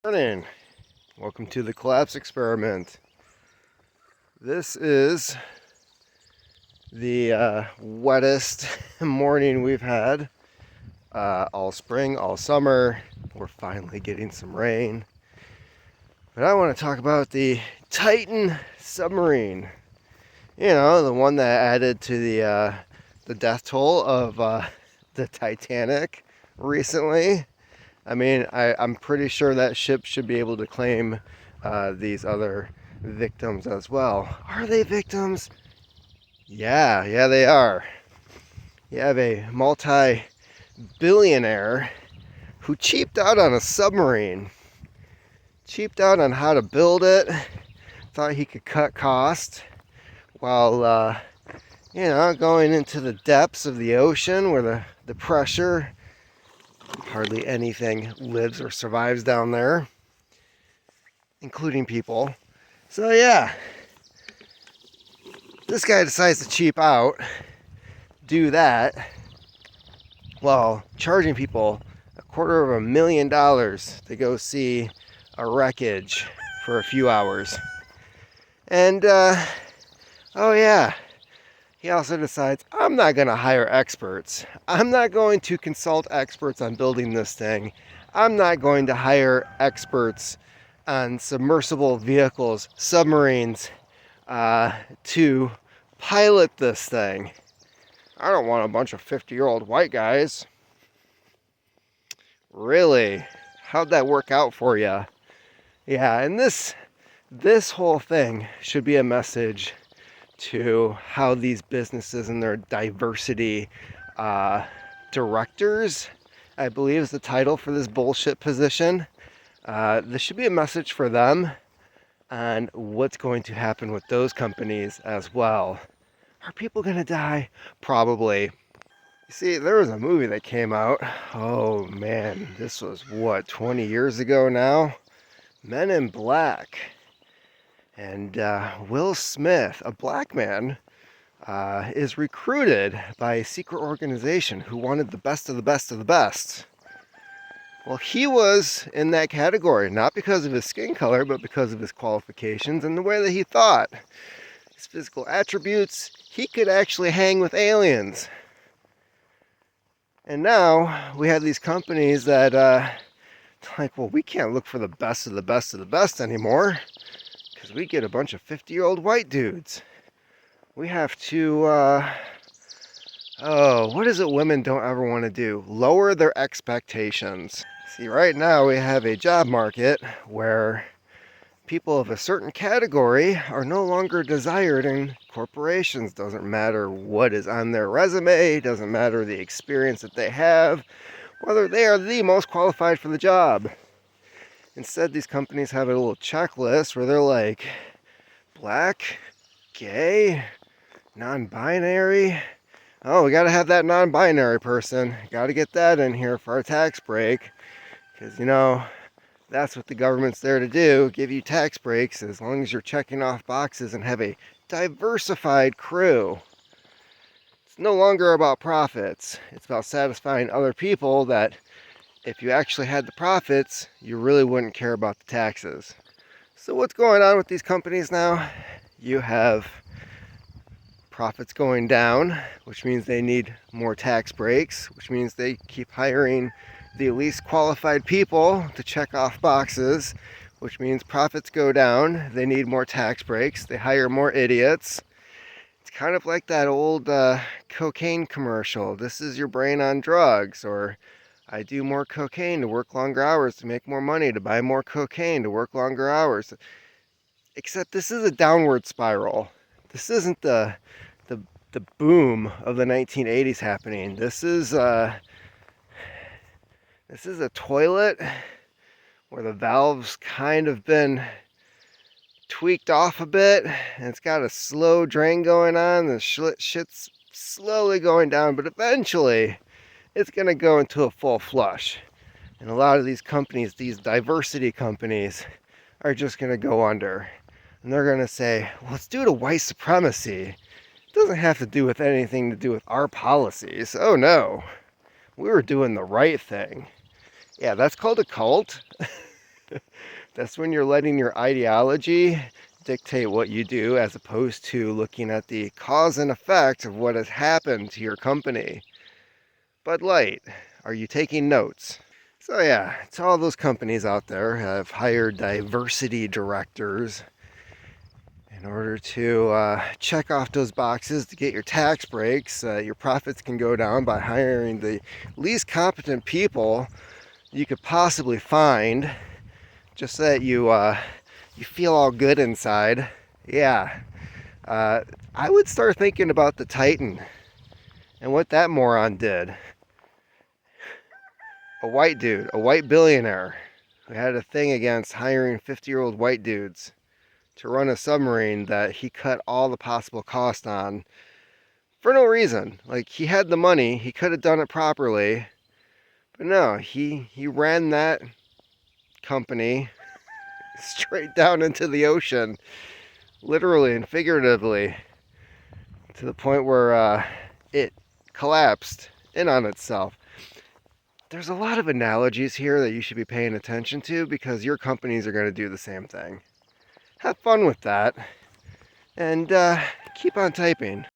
Morning. Welcome to the collapse experiment. This is the wettest morning we've had all spring, all summer. We're finally getting some rain. But I want to talk about the Titan submarine. You know, the one that added to the death toll of the Titanic recently. I mean, I'm pretty sure that ship should be able to claim these other victims as well. Are they victims? Yeah, they are. You have a multi-billionaire who cheaped out on a submarine, cheaped out on how to build it, thought he could cut costs while, going into the depths of the ocean where the pressure, hardly anything lives or survives down there, including people. So yeah, this guy decides to cheap out, do that, while charging people $250,000 to go see a wreckage for a few hours. And oh yeah, he also decides, I'm not going to hire experts. I'm not going to consult experts on building this thing. I'm not going to hire experts on submersible vehicles, submarines, to pilot this thing. I don't want a bunch of 50-year-old white guys. Really? How'd that work out for you? Yeah, and this whole thing should be a message to how these businesses and their diversity directors, I believe is the title for this bullshit position. This should be a message for them on what's going to happen with those companies as well. Are people going to die? Probably. You see, there was a movie that came out. Oh man, this was what, 20 years ago now? Men in Black. And Will Smith, a black man, is recruited by a secret organization who wanted the best of the best of the best. Well, he was in that category, not because of his skin color, but because of his qualifications and the way that he thought. His physical attributes, he could actually hang with aliens. And now we have these companies that, like, well, we can't look for the best of the best of the best anymore because we get a bunch of 50-year-old white dudes. We have to, what is it women don't ever want to do? Lower their expectations. See, right now we have a job market where people of a certain category are no longer desired in corporations. Doesn't matter what is on their resume, doesn't matter the experience that they have, whether they are the most qualified for the job. Instead, these companies have a little checklist where they're like, black, gay, non-binary. Oh, we gotta have that non-binary person. Gotta get that in here for our tax break. Because, that's what the government's there to do, give you tax breaks as long as you're checking off boxes and have a diversified crew. It's no longer about profits. It's about satisfying other people that if you actually had the profits, you really wouldn't care about the taxes. So what's going on with these companies now? You have profits going down, which means they need more tax breaks, which means they keep hiring the least qualified people to check off boxes, which means profits go down. They need more tax breaks. They hire more idiots. It's kind of like that old cocaine commercial. This is your brain on drugs, or I do more cocaine to work longer hours to make more money, to buy more cocaine to work longer hours. Except this is a downward spiral. This isn't the boom of the 1980s happening. This is a toilet where the valve's kind of been tweaked off a bit, and it's got a slow drain going on. The shit's slowly going down, but eventually it's going to go into a full flush. And a lot of these companies, these diversity companies, are just going to go under. And they're going to say, well, it's due to white supremacy. It doesn't have to do with anything to do with our policies. Oh no, we were doing the right thing. Yeah, that's called a cult. That's when you're letting your ideology dictate what you do as opposed to looking at the cause and effect of what has happened to your company. Bud Light, are you taking notes? So yeah, to all those companies out there have hired diversity directors in order to check off those boxes to get your tax breaks. Your profits can go down by hiring the least competent people you could possibly find, just so that you feel all good inside. Yeah, I would start thinking about the Titan and what that moron did. A white dude, a white billionaire, who had a thing against hiring 50-year-old white dudes to run a submarine that he cut all the possible cost on for no reason. Like, he had the money, he could have done it properly, but no, he ran that company straight down into the ocean, literally and figuratively, to the point where it collapsed in on itself. There's a lot of analogies here that you should be paying attention to because your companies are going to do the same thing. Have fun with that, and keep on typing.